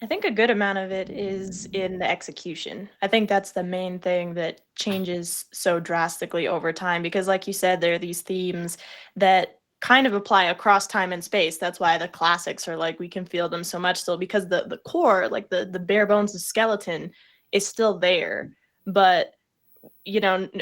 I think a good amount of it is in the execution. I think that's the main thing that changes so drastically over time because, like you said, there are these themes that kind of apply across time and space. That's why the classics are like we can feel them so much still because the core, like the bare bones, the skeleton, is still there. But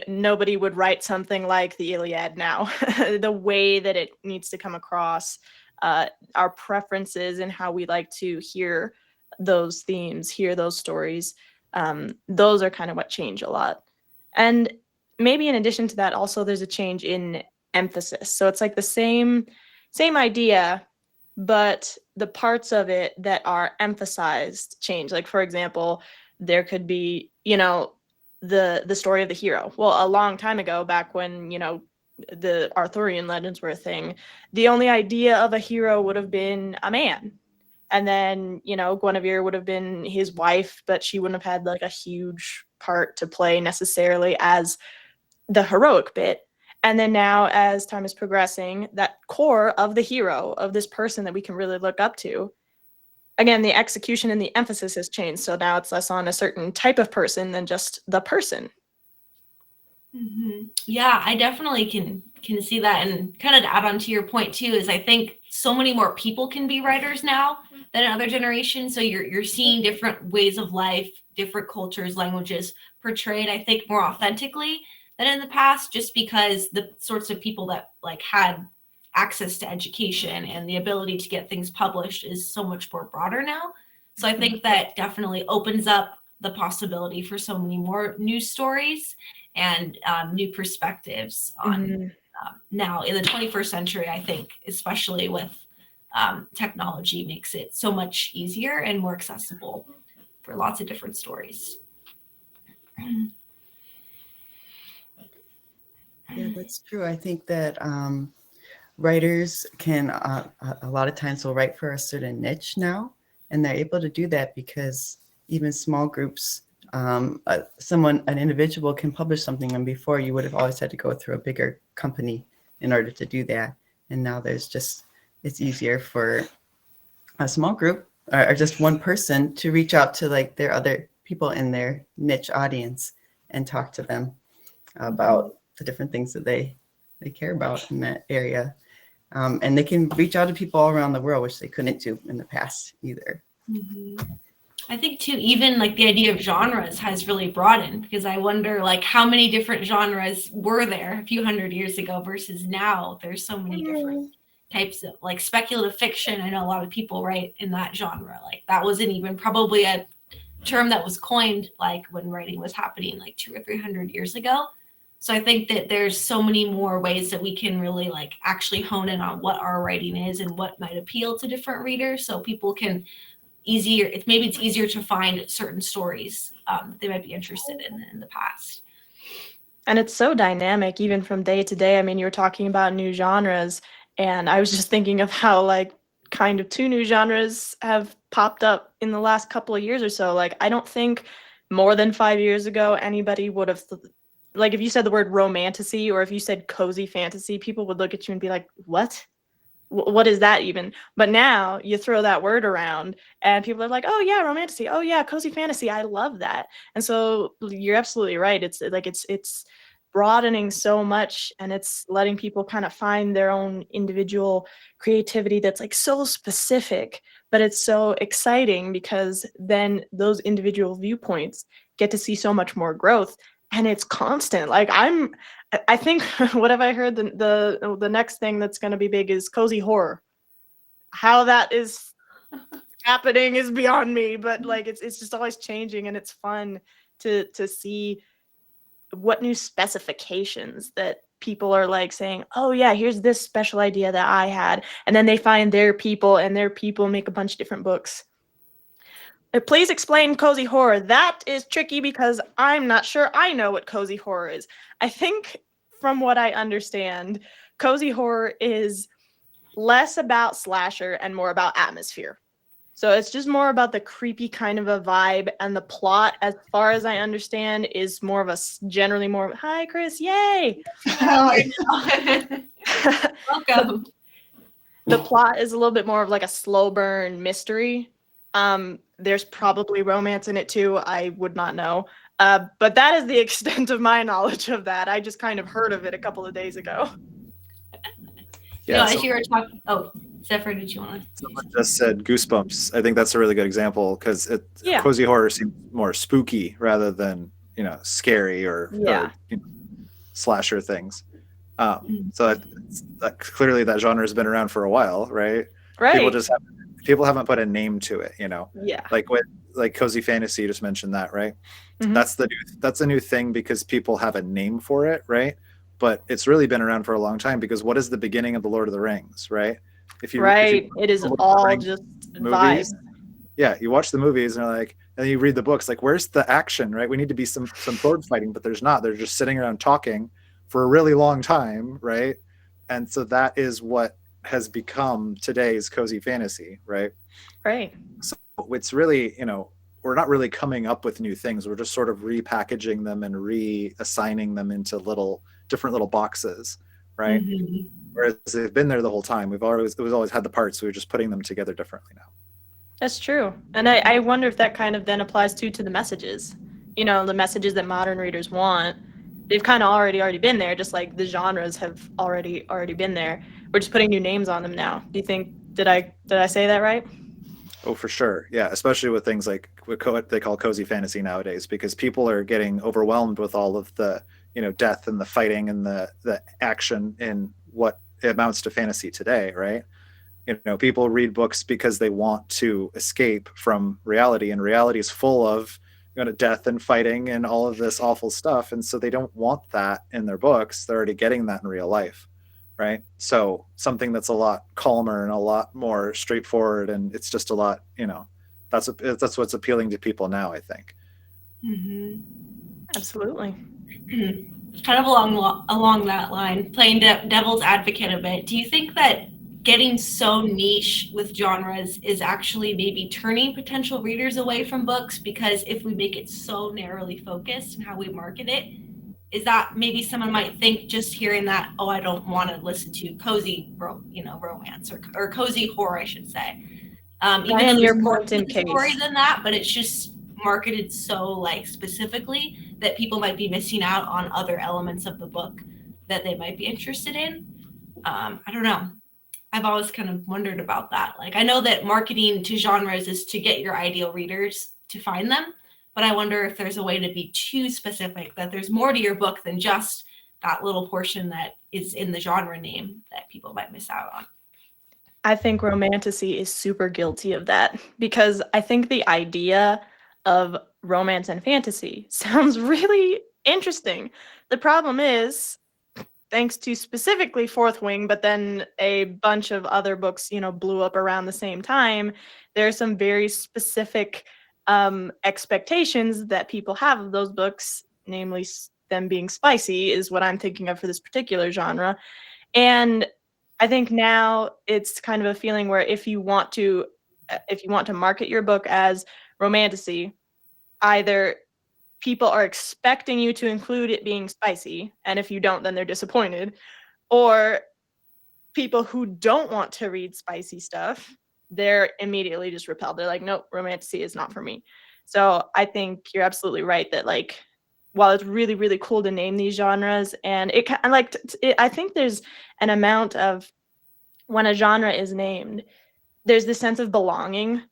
nobody would write something like the Iliad now. The way that it needs to come across, our preferences and how we like to hear those themes, hear those stories, those are kind of what change a lot. And maybe in addition to that, also there's a change in emphasis. So it's like the same idea, but the parts of it that are emphasized change. Like for example, there could be, the story of the hero. Well, a long time ago, back when, the Arthurian legends were a thing, the only idea of a hero would have been a man. And then, Guinevere would have been his wife, but she wouldn't have had like a huge part to play necessarily as the heroic bit. And then now, as time is progressing, that core of the hero, of this person that we can really look up to, again, the execution and the emphasis has changed. So now it's less on a certain type of person than just the person. Mm-hmm. Yeah, I definitely can see that. And kind of to add on to your point too, is I think so many more people can be writers now than in other generations. So you're seeing different ways of life, different cultures, languages portrayed, I think, more authentically than in the past, just because the sorts of people that like had access to education and the ability to get things published is so much more broader now. So I think that definitely opens up the possibility for so many more news stories and new perspectives on now in the 21st century. I think, especially with technology, makes it so much easier and more accessible for lots of different stories. Yeah, that's true. I think that writers can a lot of times will write for a certain niche now, and they're able to do that because even small groups, an individual can publish something, and before you would have always had to go through a bigger company in order to do that. And now it's easier for a small group or just one person to reach out to like their other people in their niche audience and talk to them about the different things that they care about in that area. And they can reach out to people all around the world, which they couldn't do in the past either. Mm-hmm. I think too, even like the idea of genres has really broadened, because I wonder like how many different genres were there a few hundred years ago versus now. There's so many different types of like speculative fiction. I know a lot of people write in that genre. Like that wasn't even probably a term that was coined like when writing was happening like 200 or 300 years ago. So I think that there's so many more ways that we can really like actually hone in on what our writing is and what might appeal to different readers, so people can maybe it's easier to find certain stories they might be interested in the past. And it's so dynamic even from day to day. I mean, you were talking about new genres, and I was just thinking of how like kind of two new genres have popped up in the last couple of years or so. Like I don't think more than 5 years ago anybody would have like if you said the word romantasy or if you said cozy fantasy, people would look at you and be like, what? What is that even? But now you throw that word around and people are like, oh yeah, romantasy. Oh yeah, cozy fantasy. I love that. And so you're absolutely right. It's like it's broadening so much, and it's letting people kind of find their own individual creativity that's like so specific, but it's so exciting because then those individual viewpoints get to see so much more growth, and it's constant. Like I think what have I heard? The next thing that's going to be big is cozy horror. How that is happening is beyond me, but like it's just always changing, and it's fun to see what new specifications that people are like saying, oh yeah, here's this special idea that I had, and then they find their people, and their people make a bunch of different books. Please explain cozy horror. That is tricky because I'm not sure I know what cozy horror is. I think from what I understand, cozy horror is less about slasher and more about atmosphere. So it's just more about the creepy kind of a vibe, and the plot, as far as I understand, is more of a generally more, hi Chris, yay! Welcome. The plot is a little bit more of like a slow burn mystery. there's probably romance in it too. I would not know. But that is the extent of my knowledge of that. I just kind of heard of it a couple of days ago. Yeah, as you were talking, Zephyr, did you want to? Someone just said Goosebumps. I think that's a really good example because Yeah. cozy horror seems more spooky rather than scary or slasher things. So clearly that genre has been around for a while, right? Right. People haven't put a name to it, Yeah. Like cozy fantasy, you just mentioned that, right? Mhm. That's a new thing because people have a name for it, right? But it's really been around for a long time because what is the beginning of the Lord of the Rings, right? If you it is all just movies, vibes. yeah, you watch the movies and and you read the books, like, where's the action, right? We need to be some sword fighting, but there's not. They're just sitting around talking for a really long time, right? And so that is what has become today's cozy fantasy, right? Right. So it's really, we're not really coming up with new things. We're just sort of repackaging them and reassigning them into different little boxes, right? Mm-hmm. Whereas they've been there the whole time. We've always had the parts. We're just putting them together differently now. That's true. And I wonder if that kind of then applies to the messages. The messages that modern readers want. They've kind of already been there, just like the genres have already been there. We're just putting new names on them now. Do you think, did I say that right? Oh, for sure. Yeah, especially with things like what they call cozy fantasy nowadays, because people are getting overwhelmed with all of the, death and the fighting and the action in what amounts to fantasy today, right? People read books because they want to escape from reality, and reality is full of death and fighting and all of this awful stuff, and so they don't want that in their books. They're already getting that in real life, right? So something that's a lot calmer and a lot more straightforward, and it's just a lot, that's what's appealing to people now, I think. Mm-hmm. Absolutely. Kind of along that line, playing devil's advocate a bit, do you think that getting so niche with genres is actually maybe turning potential readers away from books? Because if we make it so narrowly focused in how we market it, is that maybe someone might think, just hearing that, oh, I don't want to listen to cozy romance or cozy horror, I should say. Even though there's more to the story than that, but it's just marketed so specifically that people might be missing out on other elements of the book that they might be interested in. I don't know. I've always kind of wondered about that. I know that marketing to genres is to get your ideal readers to find them, but I wonder if there's a way to be too specific, that there's more to your book than just that little portion that is in the genre name that people might miss out on. I think romantasy is super guilty of that, because I think the idea of romance and fantasy sounds really interesting. The problem is, thanks to specifically Fourth Wing, but then a bunch of other books, blew up around the same time, there are some very specific expectations that people have of those books, namely them being spicy, is what I'm thinking of for this particular genre. And I think now it's kind of a feeling where if you want to market your book as romantasy, either people are expecting you to include it being spicy, and if you don't, then they're disappointed, or people who don't want to read spicy stuff, they're immediately just repelled. They're like, nope, romantasy is not for me. So I think you're absolutely right that while it's really, really cool to name these genres, and I think there's an amount of, when a genre is named, there's this sense of belonging.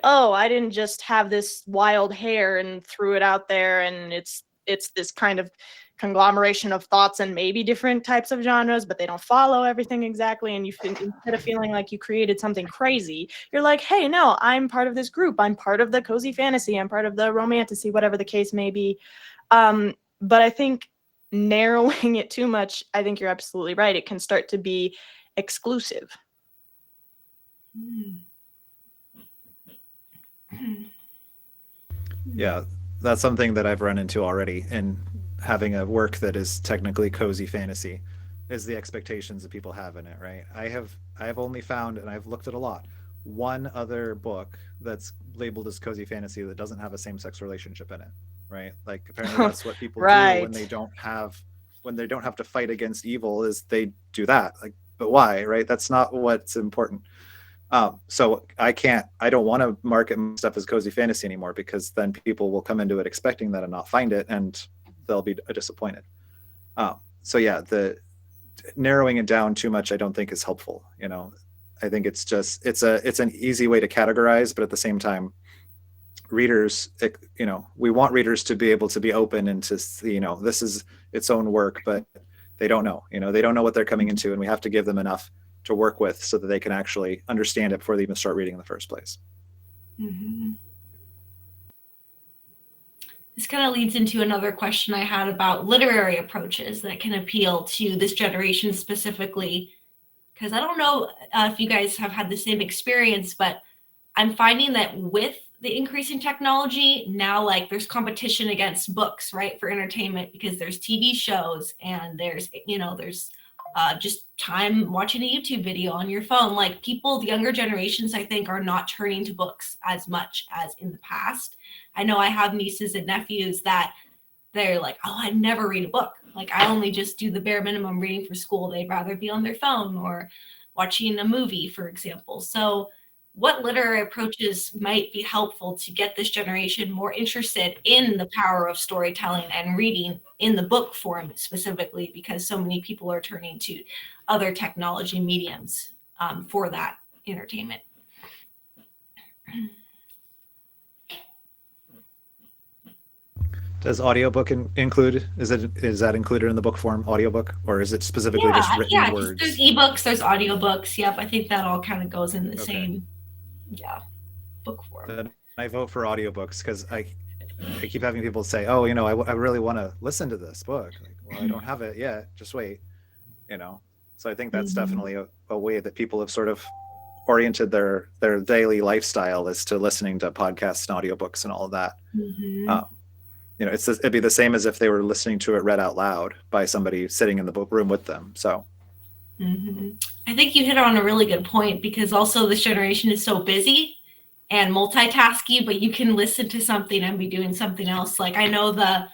Oh, I didn't just have this wild hair and threw it out there, and it's this kind of conglomeration of thoughts and maybe different types of genres, but they don't follow everything exactly. And instead of feeling like you created something crazy, you're like, hey, no, I'm part of this group. I'm part of the cozy fantasy. I'm part of the romantasy, whatever the case may be. But I think narrowing it too much, I think you're absolutely right. It can start to be exclusive. Yeah, that's something that I've run into already in having a work that is technically cozy fantasy, is the expectations that people have in it, right? I have only found, and I've looked at a lot, one other book that's labeled as cozy fantasy that doesn't have a same-sex relationship in it, right? Apparently that's what people right. do when they don't have to fight against evil, is they do that. But why, right? That's not what's important. So I don't want to market my stuff as cozy fantasy anymore, because then people will come into it expecting that and not find it, and they'll be disappointed. So yeah, the narrowing it down too much, I don't think is helpful. I think it's just, it's an easy way to categorize, but at the same time, readers, we want readers to be able to be open and to see, this is its own work, but they don't know, they don't know what they're coming into, and we have to give them enough to work with so that they can actually understand it before they even start reading in the first place. Mm-hmm. This kind of leads into another question I had about literary approaches that can appeal to this generation specifically, because I don't know if you guys have had the same experience, but I'm finding that with the increase in technology now, like there's competition against books, right, for entertainment, because there's TV shows and there's just time watching a YouTube video on your phone. Like the younger generations, I think, are not turning to books as much as in the past. I know I have nieces and nephews that they're like, oh, I never read a book. Like I only just do the bare minimum reading for school. They'd rather be on their phone or watching a movie, for example. So what literary approaches might be helpful to get this generation more interested in the power of storytelling and reading in the book form specifically, because so many people are turning to other technology mediums for that entertainment? Does audiobook include, is that included in the book form, audiobook, or is it specifically just written words? There's ebooks, there's audiobooks. Yep, I think that all kind of goes in the same book form. Then I vote for audiobooks, because I keep having people say, oh, I really want to listen to this book. Like, well, I don't have it yet, just wait. So I think that's definitely a way that people have sort of oriented their daily lifestyle, is to listening to podcasts and audiobooks and all of that. It'd be the same as if they were listening to it read out loud by somebody sitting in the book room with them. So I think you hit on a really good point, because also this generation is so busy and multitasking, but you can listen to something and be doing something else. Like I know the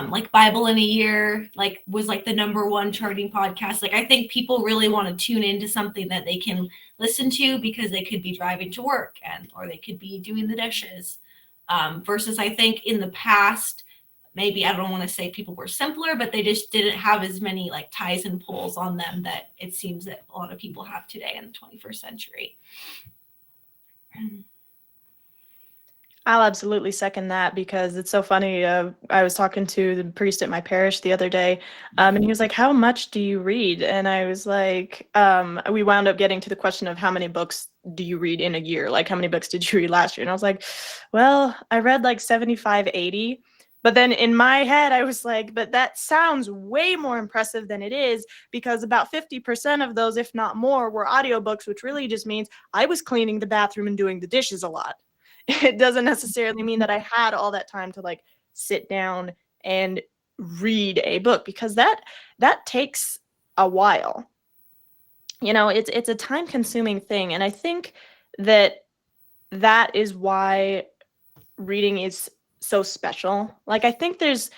like Bible in a Year was the #1 charting podcast. Like I think people really want to tune into something that they can listen to, because they could be driving to work or they could be doing the dishes. Versus I think in the past, maybe, I don't want to say people were simpler, but they just didn't have as many like ties and pulls on them that it seems that a lot of people have today in the 21st century. I'll absolutely second that, because it's so funny. I was talking to the priest at my parish the other day, and he was like, how much do you read? And I was like, we wound up getting to the question of how many books do you read in a year? Like, how many books did you read last year? And I was like, well, I read like 75, 80. But then in my head, I was like, but that sounds way more impressive than it is, because about 50% of those, if not more, were audiobooks, which really just means I was cleaning the bathroom and doing the dishes a lot. It doesn't necessarily mean that I had all that time to like sit down and read a book, because that takes a while. It's a time consuming thing. And I think that is why reading is so special. Like, I think it's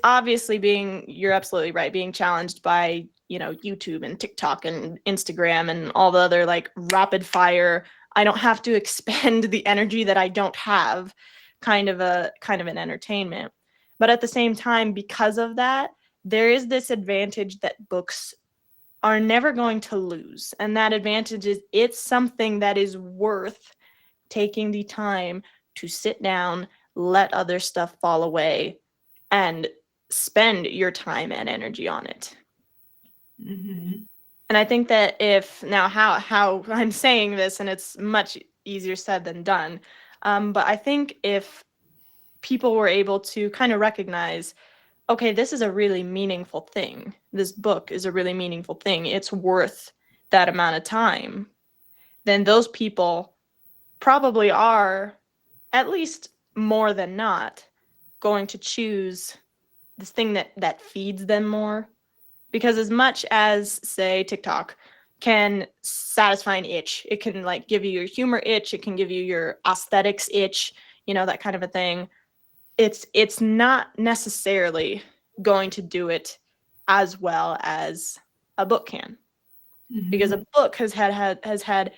obviously you're absolutely right, being challenged by, YouTube and TikTok and Instagram and all the other like rapid fire, I don't have to expend the energy that I don't have kind of an entertainment. But at the same time, because of that, there is this advantage that books are never going to lose. And that advantage is it's something that is worth taking the time to sit down, let other stuff fall away, and spend your time and energy on it. And I think that how I'm saying this, and it's much easier said than done, but I think if people were able to kind of recognize, okay, this is a really meaningful thing. This book is a really meaningful thing. It's worth that amount of time. Then those people probably are, at least more than not, going to choose this thing that feeds them more. Because as much as, say, TikTok can satisfy an itch, it can like give you your humor itch, it can give you your aesthetics itch, that kind of a thing. It's not necessarily going to do it as well as a book can, because a book has had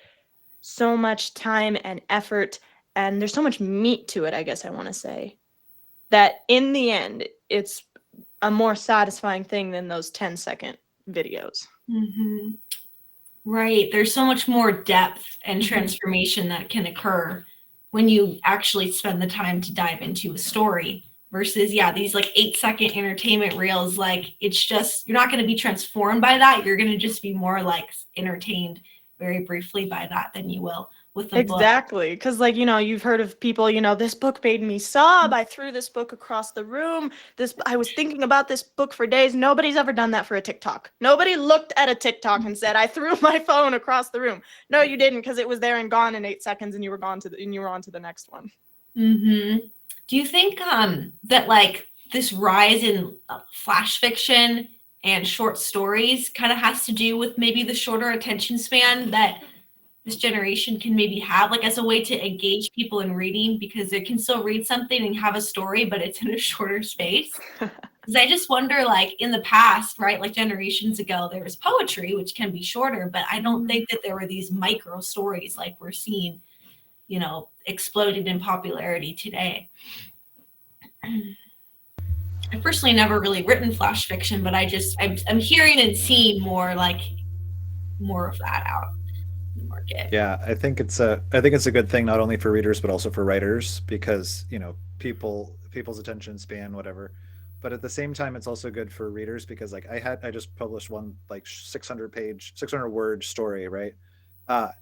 so much time and effort, and there's so much meat to it, I guess I want to say, that in the end, it's a more satisfying thing than those 10-second videos. Mm-hmm. Right. There's so much more depth and transformation that can occur when you actually spend the time to dive into a story versus, these like 8-second entertainment reels. Like, it's just, you're not going to be transformed by that. You're going to just be more like entertained very briefly by that than you will with the book. Exactly. Because, like, you've heard of people, this book made me sob. I threw this book across the room. I was thinking about this book for days. Nobody's ever done that for a TikTok. Nobody looked at a TikTok and said, I threw my phone across the room. No, you didn't, because it was there and gone in 8 seconds, and you were on to the next one. Mm-hmm. Do you think that like this rise in flash fiction and short stories kind of has to do with maybe the shorter attention span that this generation can maybe have, like as a way to engage people in reading, because they can still read something and have a story, but it's in a shorter space? Because I just wonder, like in the past, right, like generations ago, there was poetry, which can be shorter, but I don't think that there were these micro stories like we're seeing, exploded in popularity today. I've personally never really written flash fiction, but I'm hearing and seeing more of that out in the market. Yeah, I think it's a good thing not only for readers but also for writers, because people's attention span, whatever. But at the same time, it's also good for readers because like I just published one like 600 word story, right?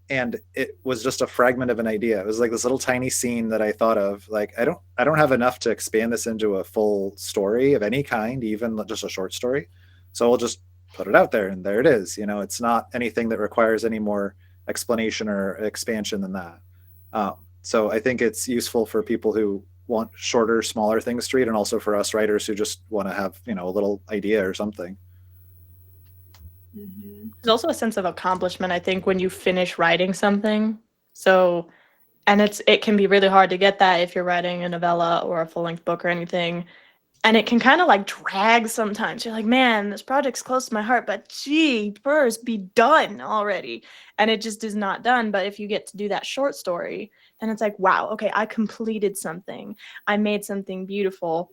And it was just a fragment of an idea. It was like this little tiny scene that I thought of. Like I don't have enough to expand this into a full story of any kind, even just a short story. So I'll just put it out there, and there it is. It's not anything that requires any more explanation or expansion than that. So I think it's useful for people who want shorter, smaller things to read, and also for us writers who just want to have a little idea or something. Mm-hmm. There's also a sense of accomplishment, I think, when you finish writing something. So, and it can be really hard to get that if you're writing a novella or a full-length book or anything. And it can kind of like drag sometimes. You're like, man, this project's close to my heart, but gee, first be done already. And it just is not done. But if you get to do that short story, then it's like, wow, okay, I completed something. I made something beautiful,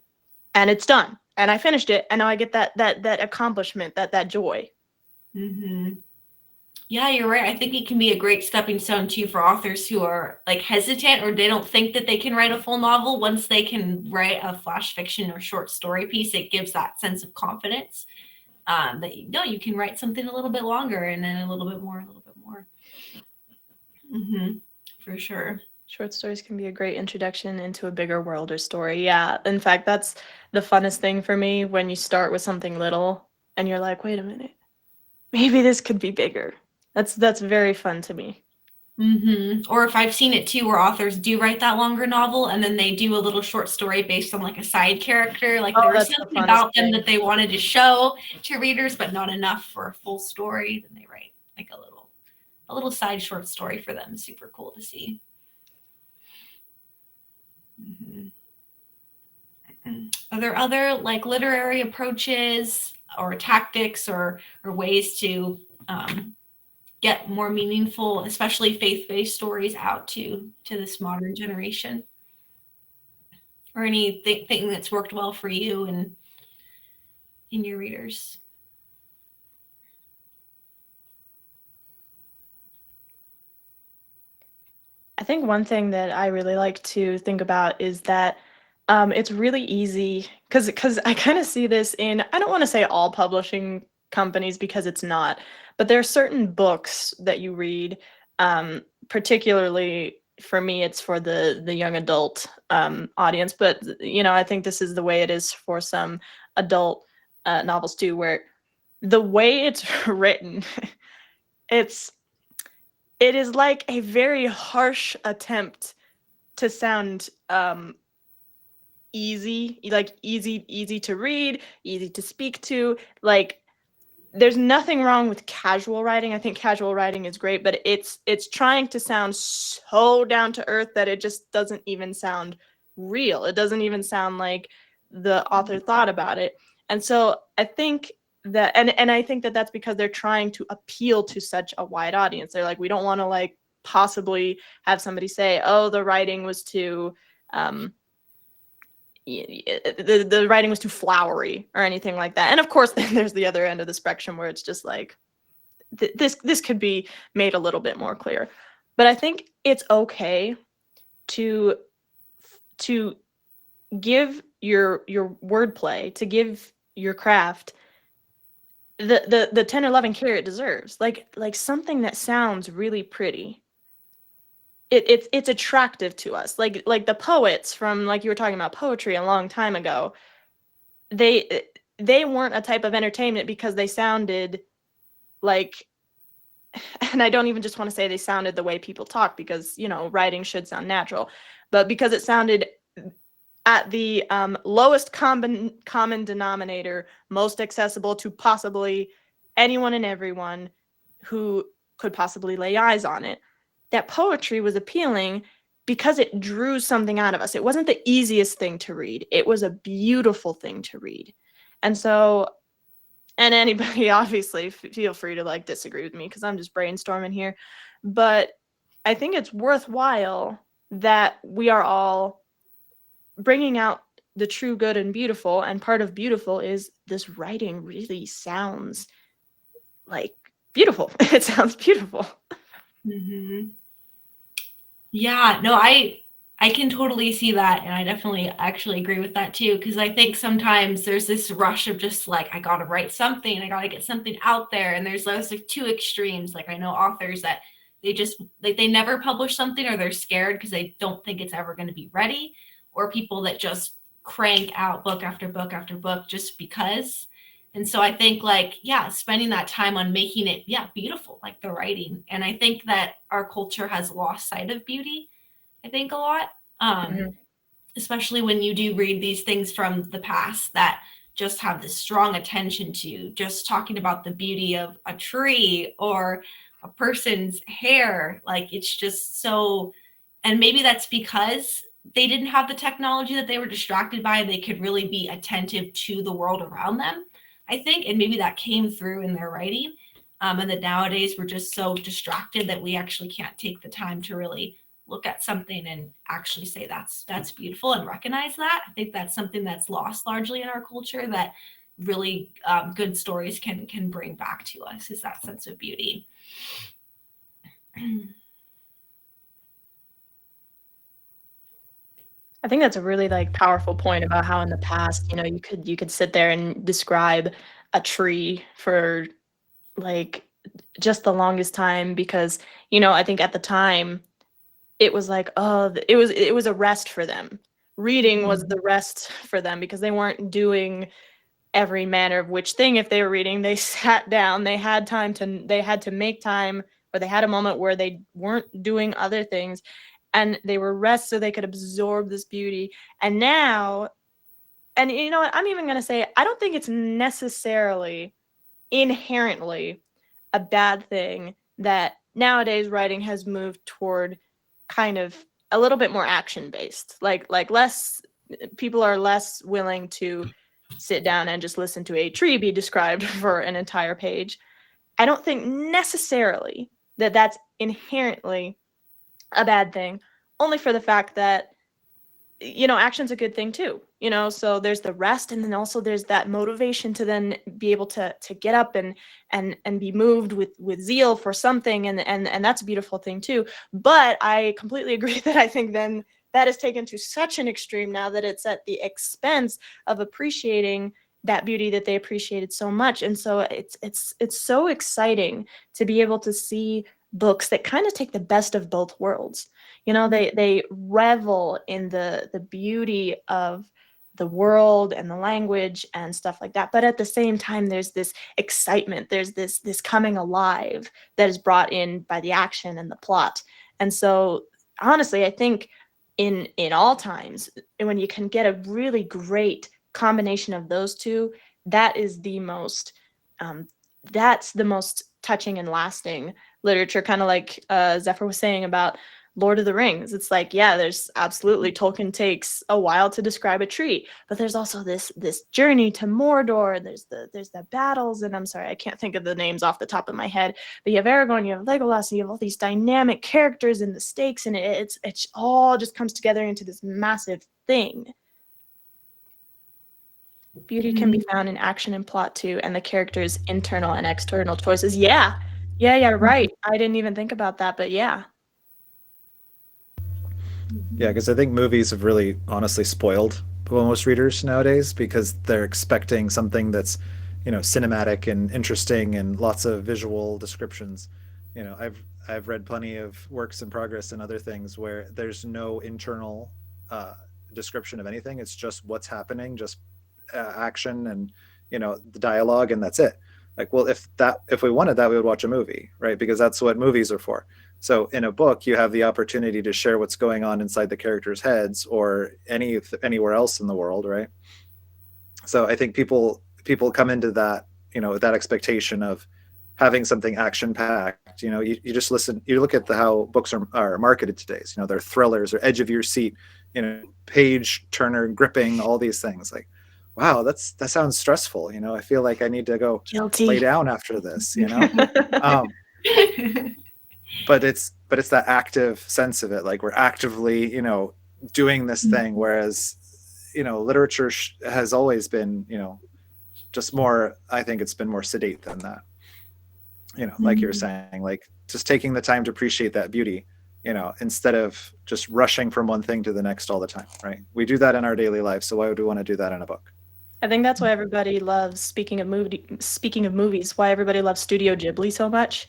and it's done. And I finished it, and now I get that accomplishment, that joy. Mm-hmm. Yeah, you're right. I think it can be a great stepping stone too for authors who are like hesitant, or they don't think that they can write a full novel. Once they can write a flash fiction or short story piece, it gives that sense of confidence that you can write something a little bit longer, and then a little bit more. Mm-hmm. For sure. Short stories can be a great introduction into a bigger world or story. Yeah, in fact, that's the funnest thing for me, when you start with something little and you're like, wait a minute, maybe this could be bigger. That's very fun to me. Mm-hmm. Or if I've seen it too, where authors do write that longer novel and then they do a little short story based on like a side character, like there was something about them that they wanted to show to readers, but not enough for a full story. Then they write like a little side short story for them. Super cool to see. Mm-hmm. Are there other like literary approaches or tactics or ways to get more meaningful, especially faith-based stories out to this modern generation? Or anything that's worked well for you and in your readers? I think one thing that I really like to think about is that it's really easy, because I kind of see this in, I don't want to say all publishing companies because it's not, but there are certain books that you read, particularly for me, it's for the young adult audience, but I think this is the way it is for some adult novels too, where the way it's written, it is like a very harsh attempt to sound easy to read, easy to speak to. Like, there's nothing wrong with casual writing. I think casual writing is great, but it's trying to sound so down to earth that it just doesn't even sound real. It doesn't even sound like the author thought about it. And so I think that, and I think that that's because they're trying to appeal to such a wide audience. They're like, we don't want to like possibly have somebody say, oh, the writing was too the writing was too flowery or anything like that. And of course, then there's the other end of the spectrum where it's just like this could be made a little bit more clear. But I think it's okay to give your wordplay, to give your craft the 10 or 11 care it deserves. Like something that sounds really pretty. It's attractive to us. Like the poets from, like you were talking about poetry a long time ago, they weren't a type of entertainment because they sounded like, and I don't even just want to say they sounded the way people talk, because, you know, writing should sound natural, but because it sounded at the lowest common denominator, most accessible to possibly anyone and everyone who could possibly lay eyes on it. That poetry was appealing because it drew something out of us. It wasn't the easiest thing to read. It was a beautiful thing to read. And so, and anybody obviously feel free to like disagree with me because I'm just brainstorming here. But I think it's worthwhile that we are all bringing out the true good and beautiful. And part of beautiful is this writing really sounds like beautiful. It sounds beautiful. Mm-hmm. Yeah, no, I can totally see that, and I definitely actually agree with that too, because I think sometimes there's this rush of just like, I gotta write something, I gotta get something out there, and there's those like two extremes. Like I know authors that they just like they never publish something, or they're scared because they don't think it's ever going to be ready, or people that just crank out book after book after book just because. And so I think like, yeah, spending that time on making it, yeah, beautiful, like the writing. And I think that our culture has lost sight of beauty, I think a lot, especially when you do read these things from the past that just have this strong attention to just talking about the beauty of a tree or a person's hair. Like it's just so, and maybe that's because they didn't have the technology that they were distracted by, and they could really be attentive to the world around them, I think. And maybe that came through in their writing. And that nowadays we're just so distracted that we actually can't take the time to really look at something and actually say that's beautiful and recognize that. I think that's something that's lost largely in our culture that really good stories can bring back to us, is that sense of beauty. I think that's a really like powerful point about how in the past, you know, you could sit there and describe a tree for like just the longest time, because, you know, I think at the time it was like, oh, it was a rest for them. Reading was the rest for them because they weren't doing every manner of which thing. If they were reading, they sat down, they had to make time, or they had a moment where they weren't doing other things, and they were rest so they could absorb this beauty. And now, and you know what, I'm even going to say, I don't think it's necessarily inherently a bad thing that nowadays writing has moved toward kind of a little bit more action based, like less people are less willing to sit down and just listen to a tree be described for an entire page. I don't think necessarily that that's inherently a bad thing, only for the fact that, you know, action's a good thing too, you know, so there's the rest, and then also there's that motivation to then be able to get up and be moved with zeal for something, and that's a beautiful thing too. But I completely agree that I think then that is taken to such an extreme now that it's at the expense of appreciating that beauty that they appreciated so much. And so it's so exciting to be able to see books that kind of take the best of both worlds. You know, they revel in the beauty of the world and the language and stuff like that, but at the same time there's this excitement, there's this coming alive that is brought in by the action and the plot. And so honestly, I think in all times, when you can get a really great combination of those two, that is the most that's the most touching and lasting literature, kind of like Zephyr was saying about Lord of the Rings. It's like, yeah, there's absolutely Tolkien takes a while to describe a tree, but there's also this journey to Mordor. There's the battles, and I'm sorry, I can't think of the names off the top of my head. But you have Aragorn, you have Legolas, and you have all these dynamic characters and the stakes, and it's all just comes together into this massive thing. Beauty can be found in action and plot too, and the characters' internal and external choices. Yeah, right. I didn't even think about that, but yeah. Yeah, because I think movies have really honestly spoiled most readers nowadays because they're expecting something that's, cinematic and interesting and lots of visual descriptions. I've read plenty of works in progress and other things where there's no internal description of anything. It's just what's happening, just action and the dialogue, and that's it. Like, well, if we wanted that, we would watch a movie, right? Because that's what movies are for. So in a book, you have the opportunity to share what's going on inside the characters' heads or anywhere else in the world, right? So I think people come into that, that expectation of having something action-packed. You just you look at how books are marketed today. So, they're thrillers or edge of your seat, page turner, gripping, all these things. Like, wow, that sounds stressful. I feel like I need to go Guilty. lay down after this. But it's that active sense of it. Like, we're actively, doing this thing. Whereas, literature has always been, just more, I think it's been more sedate than that. Like you're saying, like just taking the time to appreciate that beauty, instead of just rushing from one thing to the next all the time, right? We do that in our daily life. So why would we want to do that in a book? I think that's why everybody loves, speaking of movies, why everybody loves Studio Ghibli so much.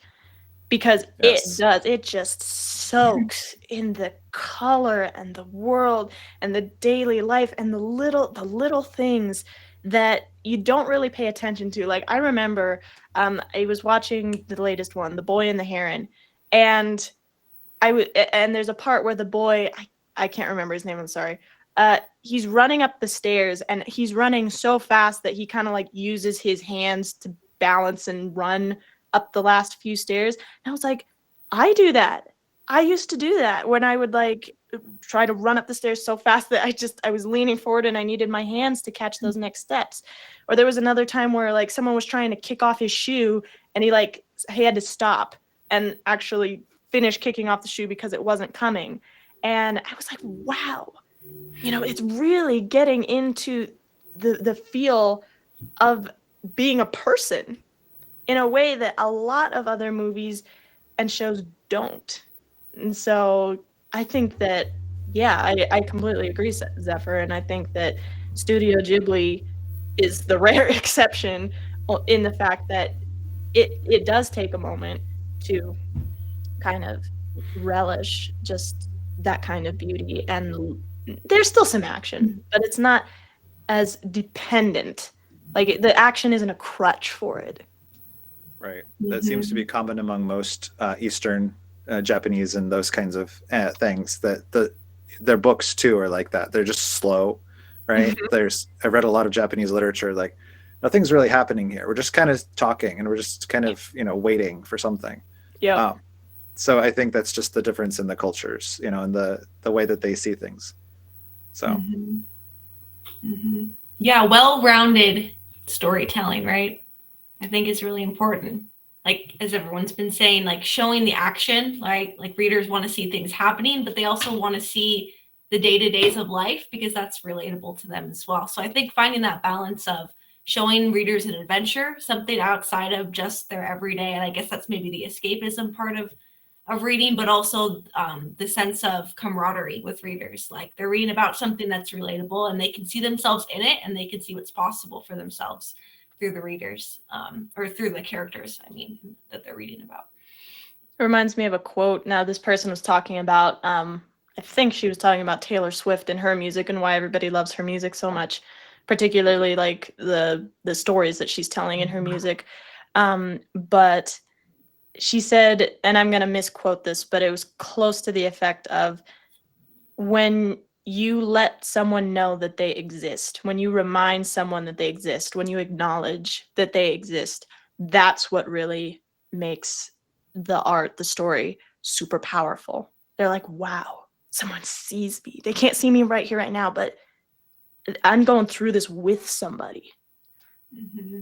Because Yes. it just soaks in the color and the world and the daily life and the little things that you don't really pay attention to. Like, I remember I was watching the latest one, The Boy and the Heron, and and there's a part where the boy, I can't remember his name, I'm sorry. He's running up the stairs, and he's running so fast that he kind of like uses his hands to balance and run up the last few stairs. And I was like, I do that. I used to do that when I would like try to run up the stairs so fast that I was leaning forward and I needed my hands to catch those next steps. Or there was another time where like someone was trying to kick off his shoe and he had to stop and actually finish kicking off the shoe because it wasn't coming. And I was like, wow, it's really getting into the feel of being a person in a way that a lot of other movies and shows don't. And so I think that, yeah, I completely agree, Zephyr, and I think that Studio Ghibli is the rare exception in the fact that it does take a moment to kind of relish just that kind of beauty. And there's still some action, but it's not as dependent. Like, the action isn't a crutch for it. Right. That seems to be common among most Eastern Japanese and those kinds of things, that their books too are like that. They're just slow, right? I read a lot of Japanese literature, like nothing's really happening here. We're just kind of talking and we're just kind of, waiting for something. Yeah. So I think that's just the difference in the cultures, and the way that they see things. So. Yeah. Well-rounded storytelling, right? I think is really important. Like, as everyone's been saying, like showing the action, right? Like, readers want to see things happening, but they also want to see the day-to-days of life because that's relatable to them as well. So I think finding that balance of showing readers an adventure, something outside of just their everyday, and I guess that's maybe the escapism part of reading, but also the sense of camaraderie with readers. Like, they're reading about something that's relatable and they can see themselves in it and they can see what's possible for themselves through the readers, or through the characters, that they're reading about. It reminds me of a quote. Now, this person was talking about, I think she was talking about Taylor Swift and her music and why everybody loves her music so much, particularly like the stories that she's telling in her music. But she said, and I'm going to misquote this, but it was close to the effect of, when you let someone know that they exist, when you remind someone that they exist, when you acknowledge that they exist, that's what really makes the art, the story, super powerful. they're like, wow, someone sees me. They can't see me right here, right now, but I'm going through this with somebody. Mm-hmm.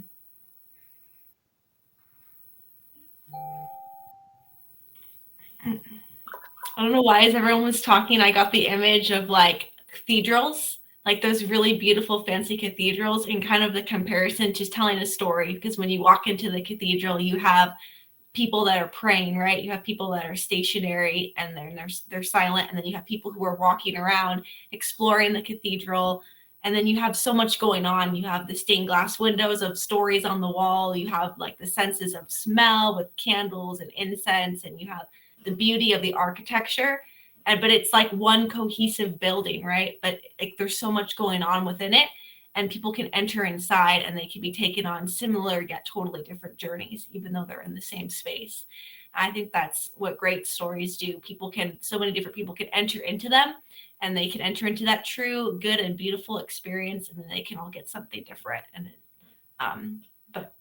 I don't know why, as everyone was talking, I got the image of like cathedrals, like those really beautiful fancy cathedrals, and kind of the comparison to telling a story. Because when you walk into the cathedral, you have people that are praying, right? You have people that are stationary and they're silent, and then you have people who are walking around exploring the cathedral. And then you have so much going on. You have the stained glass windows of stories on the wall. You have like the senses of smell with candles and incense, and you have the beauty of the architecture. But it's like one cohesive building, right? But like there's so much going on within it, and people can enter inside and they can be taken on similar yet totally different journeys, even though they're in the same space. I think that's what great stories do. So many different people can enter into them, and they can enter into that true, good, and beautiful experience, and then they can all get something different, but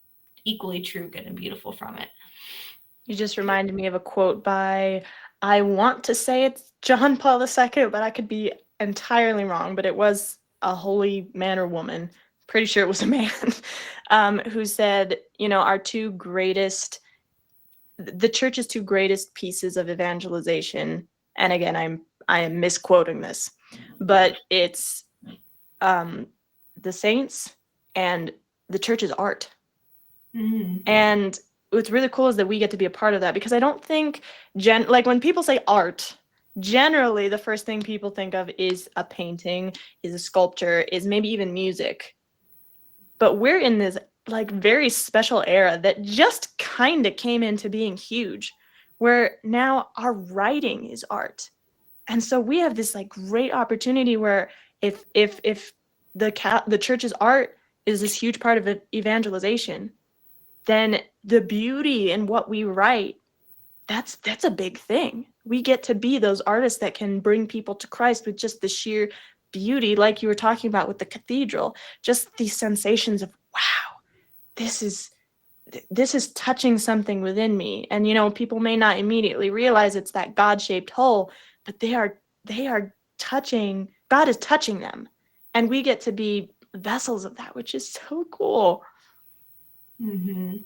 equally true, good, and beautiful from it. You just reminded me of a quote by, I want to say it's John Paul II, but I could be entirely wrong, but it was a holy man or woman, pretty sure it was a man, who said, the church's two greatest pieces of evangelization, and again, I am misquoting this, but it's the saints and the church's art. Mm. And what's really cool is that we get to be a part of that, because I don't think like when people say art, generally the first thing people think of is a painting, is a sculpture, is maybe even music. But we're in this like very special era that just kind of came into being huge, where now our writing is art. And so we have this like great opportunity where if the church's art is this huge part of evangelization, then the beauty in what we write, that's a big thing. We get to be those artists that can bring people to Christ with just the sheer beauty, like you were talking about with the cathedral, just these sensations of, wow, this is touching something within me. And people may not immediately realize it's that God-shaped hole, but they are touching, God is touching them. And we get to be vessels of that, which is so cool. Mm-hmm.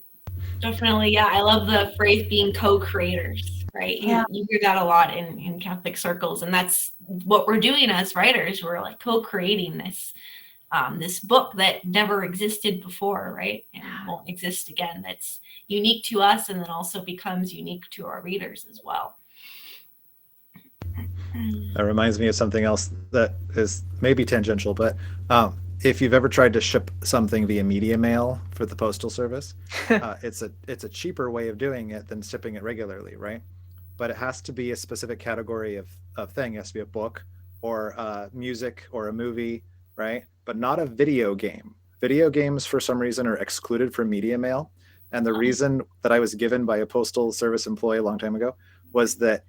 Definitely. Yeah. I love the phrase being co-creators, right? Yeah. You hear that a lot in Catholic circles, and that's what we're doing as writers. We're like co-creating this book that never existed before, right? And won't exist again. That's unique to us, and then also becomes unique to our readers as well. That reminds me of something else that is maybe tangential, but if you've ever tried to ship something via media mail for the postal service, it's a cheaper way of doing it than shipping it regularly, right? But it has to be a specific category of thing. It has to be a book or music or a movie, right? But not a video game. Video games, for some reason, are excluded from media mail. And the reason that I was given by a postal service employee a long time ago was that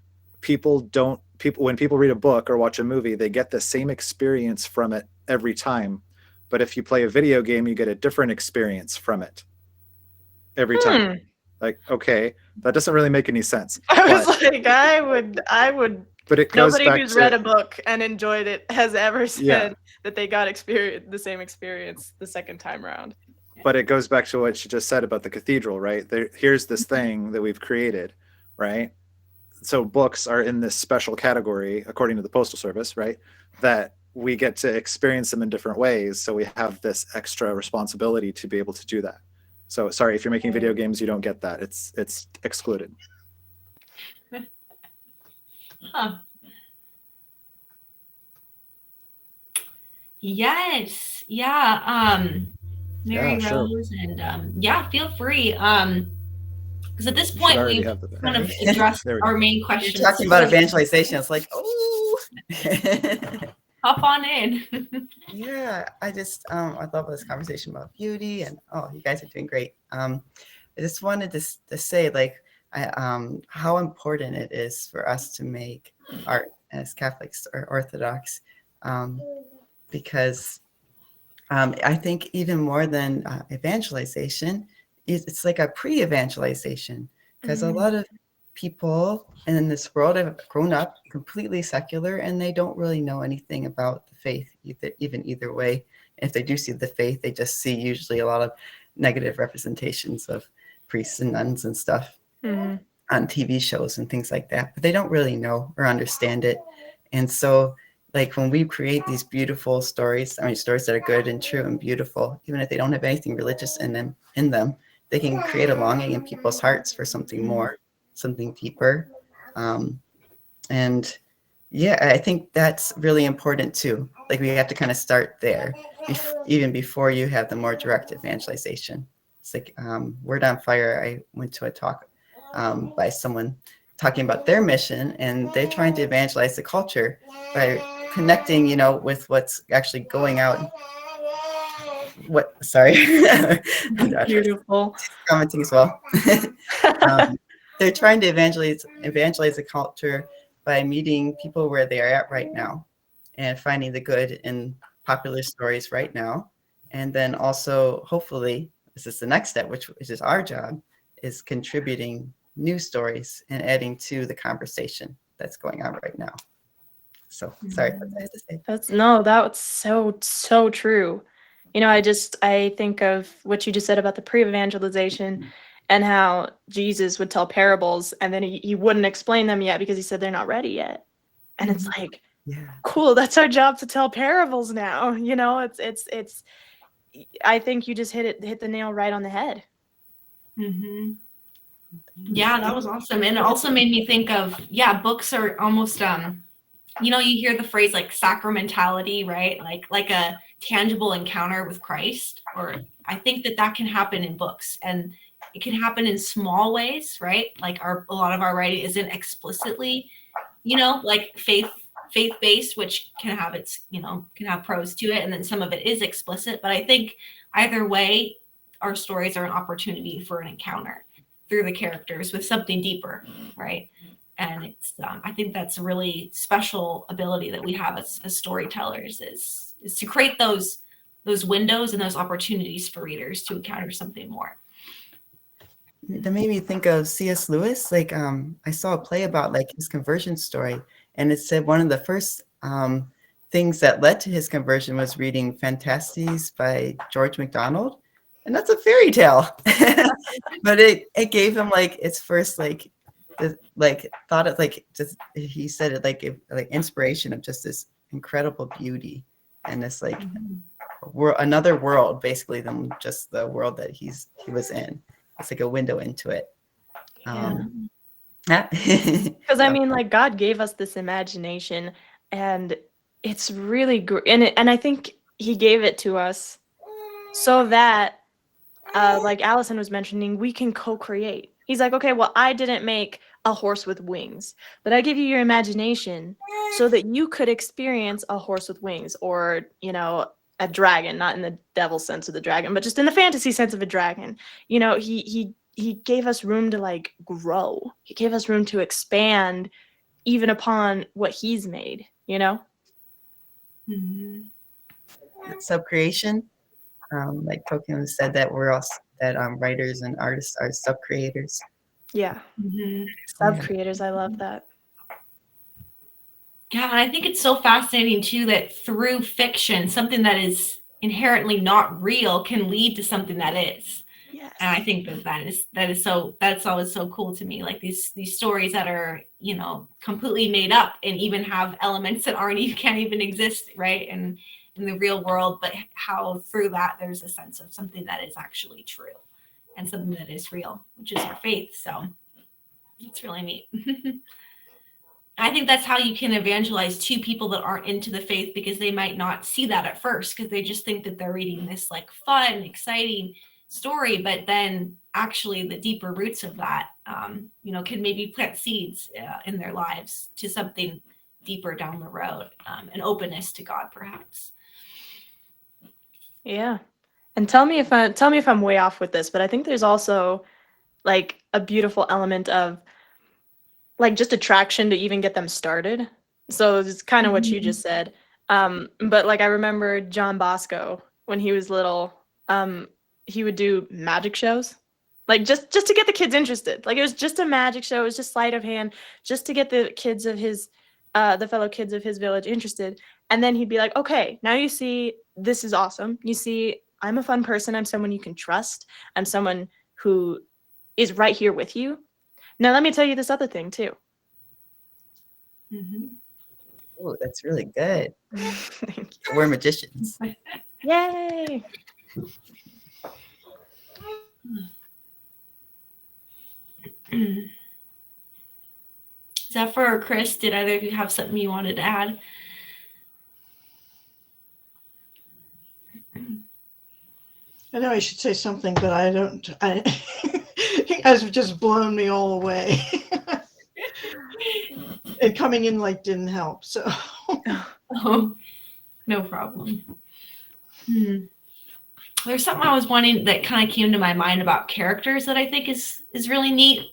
when people read a book or watch a movie, they get the same experience from it every time. But if you play a video game, you get a different experience from it every time. Like, okay, that doesn't really make any sense. I was like, I would. But it goes Nobody back who's to, read a book and enjoyed it has ever said that they got the same experience the second time around. But it goes back to what she just said about the cathedral, right? Here's this thing that we've created, right? So books are in this special category, according to the Postal Service, right? That we get to experience them in different ways. So we have this extra responsibility to be able to do that. So sorry, if you're making video games, you don't get that. It's excluded. Huh. Yes. Yeah. Mary Yeah, sure. Rose and feel free. Because at this You should point already we've have the- kind of addressed There we go. our main You're questions. talking about evangelization. It's like, oh. Hop on in. Yeah, I love this conversation about beauty, and you guys are doing great. I just wanted to say, like, how important it is for us to make art as Catholics or Orthodox, because I think even more than evangelization, it's like a pre-evangelization, because a lot of people in this world have grown up completely secular and they don't really know anything about the faith either way. If they do see the faith, they just see usually a lot of negative representations of priests and nuns and stuff on TV shows and things like that, but they don't really know or understand it. And so like when we create these beautiful stories, stories that are good and true and beautiful, even if they don't have anything religious in them, they can create a longing in people's hearts for something more, something deeper. And yeah, I think that's really important too. Like we have to kind of start there, even before you have the more direct evangelization. It's like Word on Fire. I went to a talk by someone talking about their mission, and they're trying to evangelize the culture by connecting, with what's actually going out. Sorry. Beautiful. Commenting as well. They're trying to evangelize the culture by meeting people where they are at right now and finding the good in popular stories right now. And then also, hopefully, this is the next step, which is our job, is contributing new stories and adding to the conversation that's going on right now. So sorry, that's what I had to say. That's so true. I think of what you just said about the pre-evangelization and how Jesus would tell parables and then he wouldn't explain them yet because he said they're not ready yet. And it's like, cool, that's our job to tell parables now. It's I think you just hit the nail right on the head. Yeah, that was awesome. And it also made me think of, books are almost, you hear the phrase like sacramentality, right? Like a tangible encounter with Christ. Or I think that can happen in books, and it can happen in small ways, right? Like a lot of our writing isn't explicitly, like faith-based, which can have its, can have prose to it. And then some of it is explicit. But I think either way, our stories are an opportunity for an encounter through the characters with something deeper, right? And it's I think that's a really special ability that we have as storytellers is to create those windows and those opportunities for readers to encounter something more. That made me think of C.S. Lewis. Like I saw a play about like his conversion story, and it said one of the first things that led to his conversion was reading Fantastes by George MacDonald. And that's a fairy tale, but it gave him like its first thought of just he said it like inspiration of just this incredible beauty and this another world basically than just the world that he was in. It's like a window into it. Because God gave us this imagination, and it's really great, and I think He gave it to us so that. Like Allison was mentioning, we can co-create. He's like, okay, well, I didn't make a horse with wings, but I give you your imagination so that you could experience a horse with wings or, a dragon, not in the devil sense of the dragon, but just in the fantasy sense of a dragon. He gave us room to grow. He gave us room to expand even upon what he's made, Sub-creation. Like Tolkien said that we're all writers and artists are sub-creators. Yeah. Sub-creators. I love that. Yeah, and I think it's so fascinating too that through fiction, something that is inherently not real can lead to something that is. Yes. And I think that's always so cool to me. Like these stories that are, completely made up and even have elements that can't even exist, right? And in the real world, but how through that there's a sense of something that is actually true and something that is real, which is our faith. So it's really neat. I think that's how you can evangelize to people that aren't into the faith, because they might not see that at first because they just think that they're reading this fun, exciting story, but then actually the deeper roots of that, can maybe plant seeds in their lives to something deeper down the road, an openness to God, perhaps. Yeah. And tell me if I'm way off with this, but I think there's also a beautiful element of just attraction to even get them started. So it's kind of what you just said. But I remember John Bosco when he was little, he would do magic shows. Like just to get the kids interested. Like it was just a magic show. It was just sleight of hand, just to get the kids of his, the fellow kids of his village interested. And then he'd be like, okay, now you see, this is awesome. You see, I'm a fun person. I'm someone you can trust. I'm someone who is right here with you. Now let me tell you this other thing too. Mm-hmm. Oh, that's really good. Thank you. We're magicians. Yay! Zephyr or Chris, did either of you have something you wanted to add? I know I should say something, but I don't. You guys have just blown me all away. And coming in like didn't help. So Oh, no problem. There's something I was wanting that kind of came to my mind about characters that I think is really neat,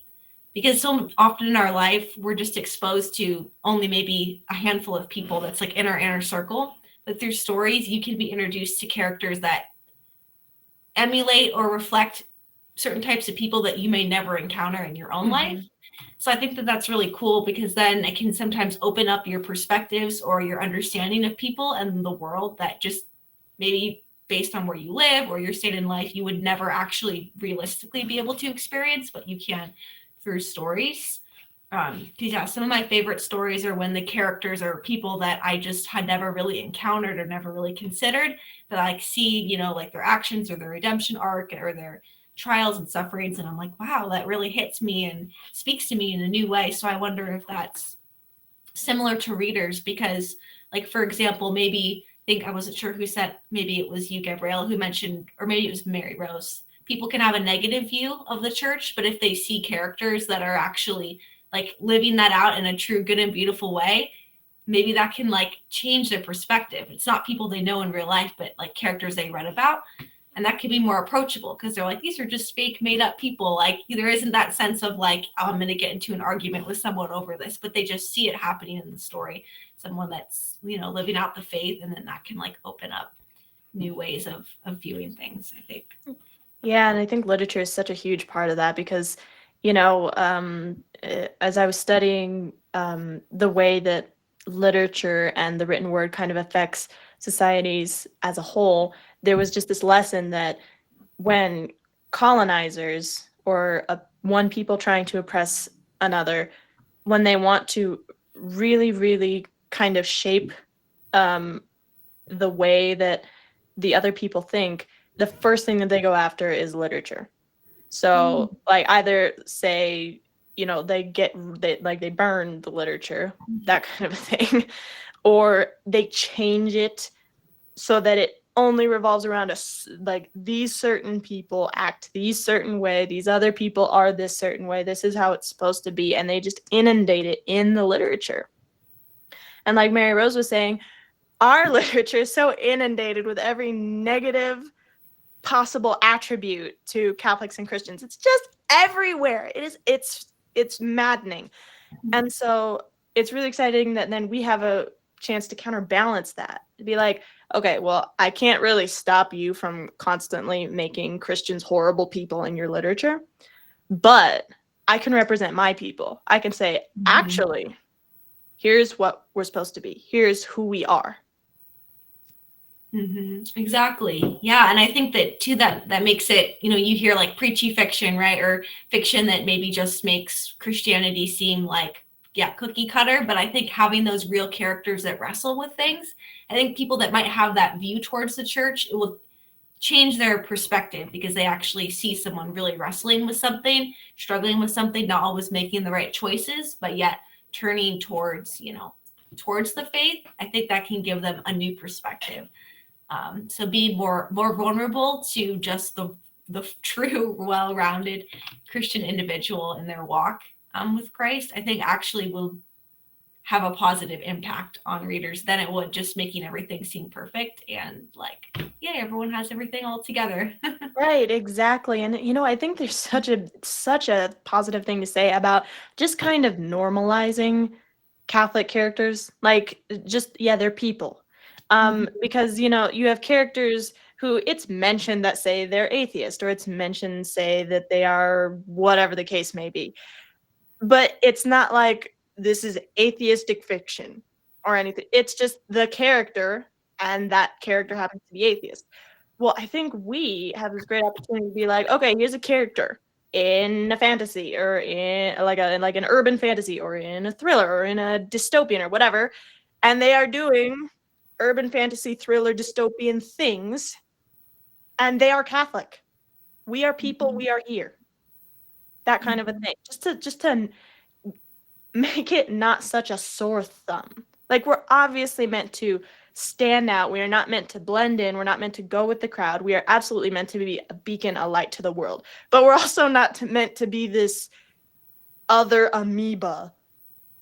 because so often in our life we're just exposed to only maybe a handful of people that's like in our inner circle. But through stories, you can be introduced to characters that emulate or reflect certain types of people that you may never encounter in your own life. So I think that that's really cool, because then it can sometimes open up your perspectives or your understanding of people and the world that just maybe based on where you live or your state in life, you would never actually realistically be able to experience, but you can through stories. Because yeah, some of my favorite stories are when the characters are people that I just had never really encountered or never really considered, but I see, you know, like their actions or their redemption arc or their trials and sufferings, and I'm like, wow, that really hits me and speaks to me in a new way. So I wonder if that's similar to readers, because like, for example, maybe I wasn't sure who said, maybe it was you, Gabriella, who mentioned, or maybe it was Mary Rose, people can have a negative view of the church, but if they see characters that are actually like living that out in a true, good and beautiful way, maybe that can like change their perspective. It's not people they know in real life, but like characters they read about. And that can be more approachable, because they're like, these are just fake, made up people. Like there isn't that sense of like, oh, I'm going to get into an argument with someone over this, but they just see it happening in the story. Someone that's, you know, living out the faith, and then that can like open up new ways of viewing things, I think. Yeah, and I think literature is such a huge part of that, because, you know, as I was studying the way that literature and the written word kind of affects societies as a whole, there was just this lesson that when colonizers or one people trying to oppress another, when they want to really, really kind of shape the way that the other people think, the first thing that they go after is literature. So like either say, you know, they burn the literature, that kind of a thing, or they change it so that it only revolves around us, like these certain people act these certain way, these other people are this certain way, this is how it's supposed to be, and they just inundate it in the literature. And like Mary Rose was saying, our literature is so inundated with every negative possible attribute to Catholics and Christians. It's just everywhere. It's maddening. And so it's really exciting that then we have a chance to counterbalance that, to be like, okay, well, I can't really stop you from constantly making Christians horrible people in your literature, but I can represent my people. I can say, actually, here's what we're supposed to be. Here's who we are. Exactly. Yeah. And I think that too, that makes it, you know, you hear like preachy fiction, right? Or fiction that maybe just makes Christianity seem like, yeah, cookie cutter. But I think having those real characters that wrestle with things, I think people that might have that view towards the church, it will change their perspective, because they actually see someone really wrestling with something, struggling with something, not always making the right choices, but yet turning towards, you know, towards the faith. I think that can give them a new perspective. So being more vulnerable to just the true, well-rounded Christian individual in their walk with Christ, I think actually will have a positive impact on readers than it would just making everything seem perfect and like, yeah, everyone has everything all together. Right, exactly. And you know, I think there's such a positive thing to say about just kind of normalizing Catholic characters. Like just, yeah, they're people. Because, you know, you have characters who it's mentioned that say they're atheist, or it's mentioned say that they are whatever the case may be. But it's not like this is atheistic fiction or anything. It's just the character, and that character happens to be atheist. Well, I think we have this great opportunity to be like, okay, here's a character in a fantasy, or in like an urban fantasy, or in a thriller, or in a dystopian, or whatever, and they are doing urban fantasy, thriller, dystopian things, and they are Catholic. We are people. We are here. That kind of a thing. Just to make it not such a sore thumb. Like, we're obviously meant to stand out. We are not meant to blend in. We're not meant to go with the crowd. We are absolutely meant to be a beacon, a light to the world. But we're also not meant to be this other amoeba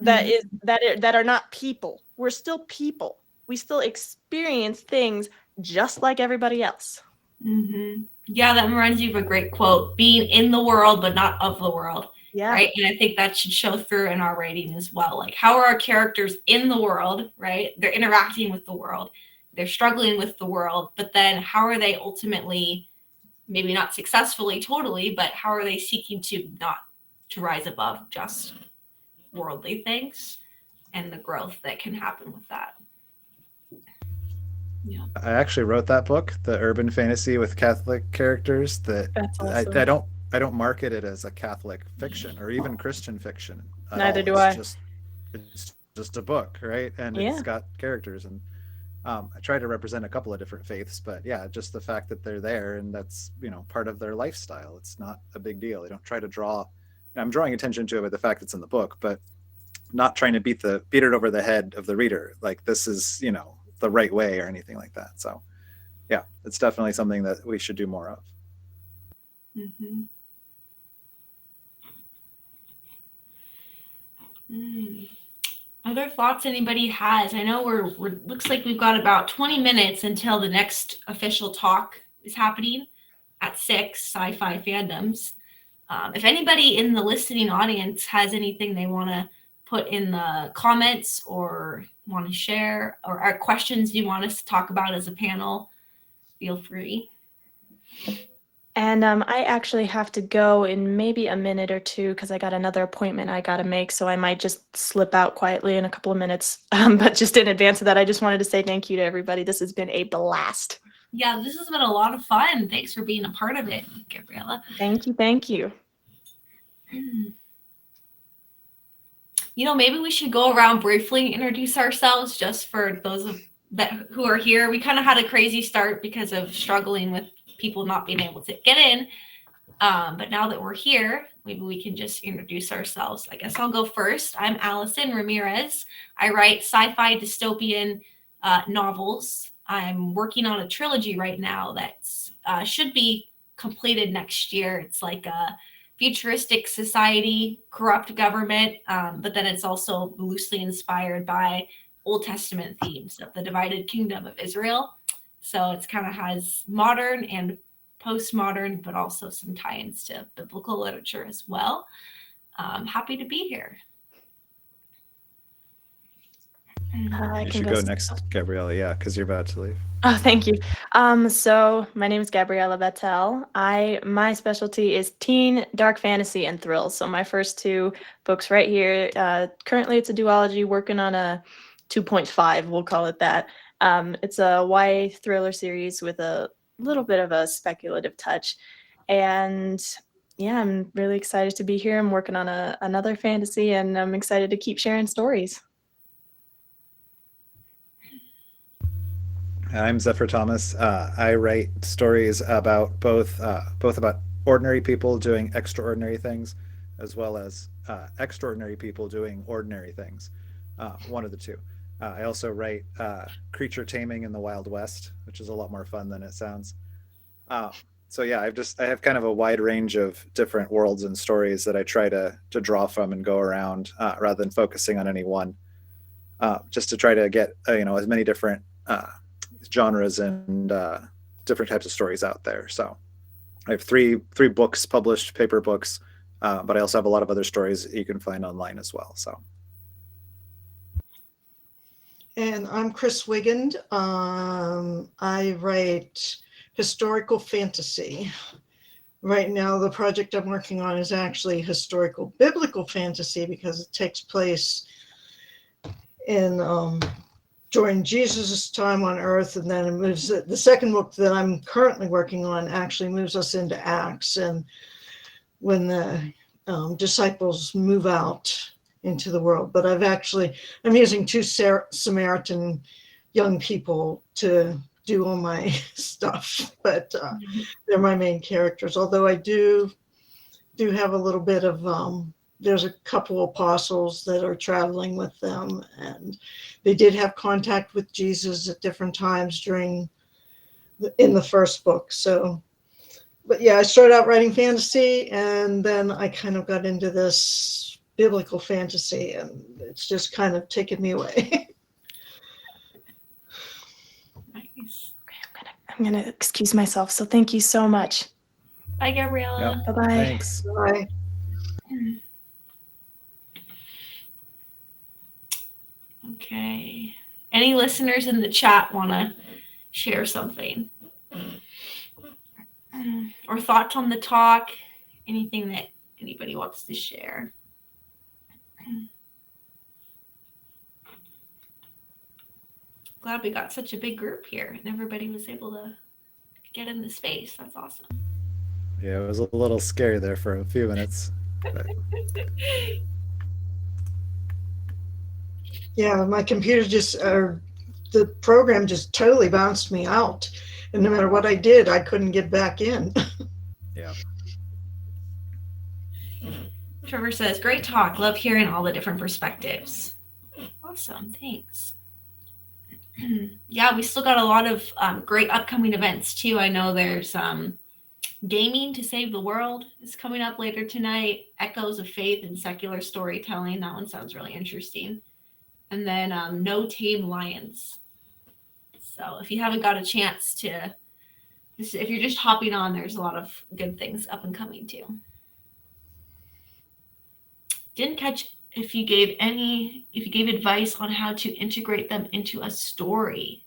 that are not people. We're still people. We still experience things just like everybody else. Mm-hmm. Yeah, that reminds me of a great quote: being in the world but not of the world. Yeah. Right. And I think that should show through in our writing as well. Like, how are our characters in the world, right? They're interacting with the world, they're struggling with the world, but then how are they ultimately, maybe not successfully totally, but how are they seeking to rise above just worldly things and the growth that can happen with that? Yeah. I actually wrote that book, the urban fantasy with Catholic characters. That's awesome. I don't market it as a Catholic fiction or even Christian fiction. Neither do I. It's just a book, right? And it's got characters, and I try to represent a couple of different faiths, but yeah, just the fact that they're there and that's, part of their lifestyle. It's not a big deal. I don't try to draw. I'm drawing attention to it with the fact it's in the book, but not trying to beat it over the head of the reader. Like, this is, the right way or anything like that. So yeah, it's definitely something that we should do more of. Mm-hmm. Other thoughts anybody has? I know we're looks like we've got about 20 minutes until the next official talk is happening at 6, Sci-Fi Fandoms. If anybody in the listening audience has anything they want to put in the comments or want to share, or are questions you want us to talk about as a panel, feel free. And I actually have to go in maybe a minute or two because I got another appointment I got to make, so I might just slip out quietly in a couple of minutes. But just in advance of that, I just wanted to say thank you to everybody. This has been a blast. Yeah, this has been a lot of fun. Thanks for being a part of it, Gabriella. Thank you. Thank you. Maybe we should go around briefly and introduce ourselves, just for those who are here. We kind of had a crazy start because of struggling with people not being able to get in. But now that we're here, maybe we can just introduce ourselves. I guess I'll go first. I'm Allison Ramirez. I write sci-fi dystopian novels. I'm working on a trilogy right now that's should be completed next year. It's like a futuristic society, corrupt government, but then it's also loosely inspired by Old Testament themes of the divided kingdom of Israel. So it's kind of has modern and postmodern, but also some tie-ins to biblical literature as well. Happy to be here. You should go next, Gabriella. Yeah, because you're about to leave. Oh, thank you. So my name is Gabriella Batel. My specialty is teen, dark fantasy, and thrills. So my first 2 books right here. Currently, it's a duology, working on a 2.5. We'll call it that. It's a YA thriller series with a little bit of a speculative touch, and yeah, I'm really excited to be here. I'm working on another fantasy, and I'm excited to keep sharing stories. I'm Zephyr Thomas. I write stories about both about ordinary people doing extraordinary things, as well as extraordinary people doing ordinary things. One of the two. I also write creature taming in the Wild West, which is a lot more fun than it sounds. So yeah, I have kind of a wide range of different worlds and stories that I try to draw from and go around, rather than focusing on any one, just to try to get as many different genres and different types of stories out there. So I have three books published, paper books, but I also have a lot of other stories that you can find online as well. So. And I'm Chris Weigand. I write historical fantasy. Right now, the project I'm working on is actually historical biblical fantasy because it takes place in during Jesus' time on earth, and then it moves. The second book that I'm currently working on actually moves us into Acts, and when the disciples move out into the world. But I'm using two Samaritan young people to do all my stuff, but they're my main characters. Although I do have a little bit of there's a couple apostles that are traveling with them, and they did have contact with Jesus at different times in the first book. So, but yeah, I started out writing fantasy, and then I kind of got into this biblical fantasy, and it's just kind of taken me away. Nice. Okay, I'm gonna excuse myself. So thank you so much. Bye, Gabriella. Yep. Bye bye. Thanks. Bye. Okay. Any listeners in the chat want to share something? Or thoughts on the talk? Anything that anybody wants to share? Glad we got such a big group here and everybody was able to get in the space. That's awesome. Yeah, it was a little scary there for a few minutes. But Yeah, my computer the program just totally bounced me out. And no matter what I did, I couldn't get back in. yeah. Trevor says, great talk. Love hearing all the different perspectives. Awesome. Thanks. Yeah, we still got a lot of great upcoming events too. I know there's Gaming to Save the World is coming up later tonight. Echoes of Faith and Secular Storytelling. That one sounds really interesting. And then No Tame Lions. So if you haven't got a chance to, if you're just hopping on, there's a lot of good things up and coming too. Didn't catch if you gave advice on how to integrate them into a story.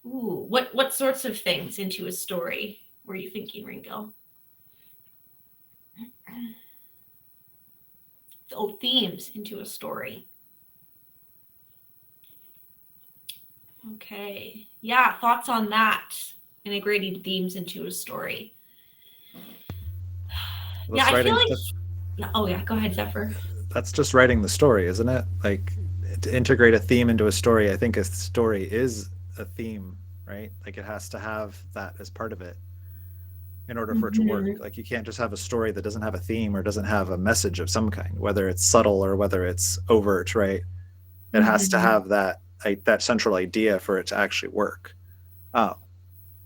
Ooh, what sorts of things into a story were you thinking, Ringo? Oh, themes into a story. Okay. Yeah, thoughts on that? Integrating themes into a story. That's I feel like. Oh yeah, go ahead, Zephyr. That's just writing the story, isn't it? Like, to integrate a theme into a story, I think a story is a theme, right? Like, it has to have that as part of it in order for it to work. Like, you can't just have a story that doesn't have a theme or doesn't have a message of some kind, whether it's subtle or whether it's overt, right? It has to have that central idea for it to actually work.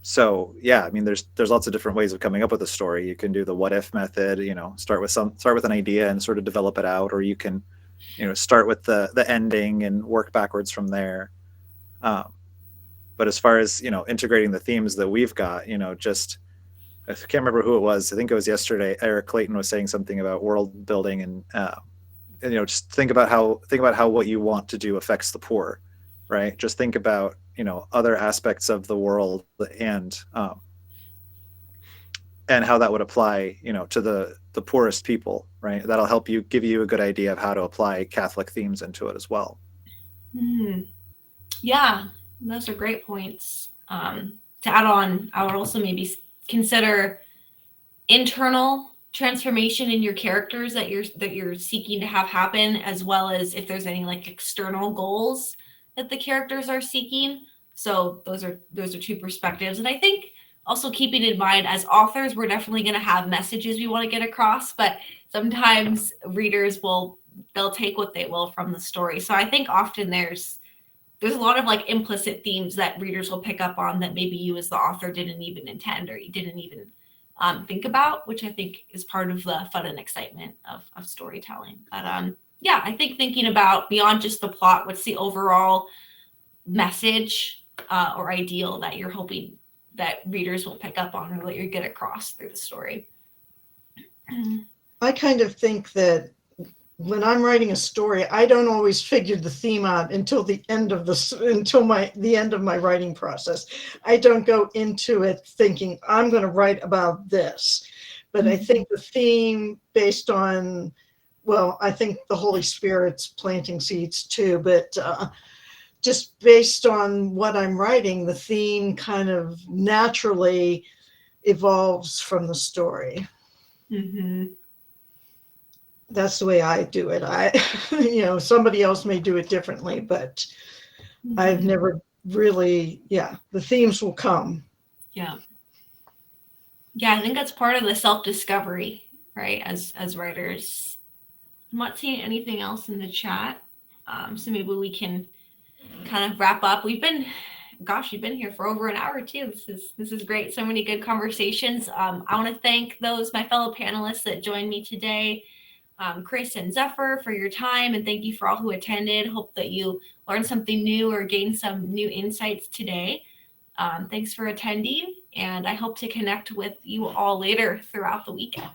So yeah, I mean, there's lots of different ways of coming up with a story. You can do the what if method, start with an idea and sort of develop it out, or you can, start with the ending and work backwards from there. But as far as, integrating the themes that we've got, just, I can't remember who it was. I think it was yesterday. Eric Clayton was saying something about world building and just think about how what you want to do affects the poor, right? Just think about, other aspects of the world and how that would apply, to the poorest people, right? That'll help you, give you a good idea of how to apply Catholic themes into it as well. Yeah, those are great points. To add on, I would also maybe consider internal transformation in your characters that you're seeking to have happen, as well as if there's any like external goals that the characters are seeking. So those are two perspectives. And I think also keeping in mind, as authors, we're definitely going to have messages we want to get across, but sometimes readers they'll take what they will from the story. So I think often there's a lot of like implicit themes that readers will pick up on that maybe you as the author didn't even intend, or you didn't even think about, which I think is part of the fun and excitement of storytelling. But yeah, I think thinking about beyond just the plot, what's the overall message or ideal that you're hoping that readers will pick up on or that you get across through the story. I kind of think that when I'm writing a story, I don't always figure the theme out until the end of the end of my writing process. I don't go into it thinking I'm going to write about this, but I think the theme based on, well, I think the Holy Spirit's planting seeds too, but just based on what I'm writing, the theme kind of naturally evolves from the story. Mm-hmm. That's the way I do it. Somebody else may do it differently, but I've never really, the themes will come. Yeah. Yeah, I think that's part of the self-discovery, right? As writers. I'm not seeing anything else in the chat. So maybe we can kind of wrap up. You've been here for over an hour too. This is great. So many good conversations. I want to thank my fellow panelists that joined me today. Chris and Zephyr, for your time, and thank you for all who attended. Hope that you learned something new or gained some new insights today. Thanks for attending, and I hope to connect with you all later throughout the weekend.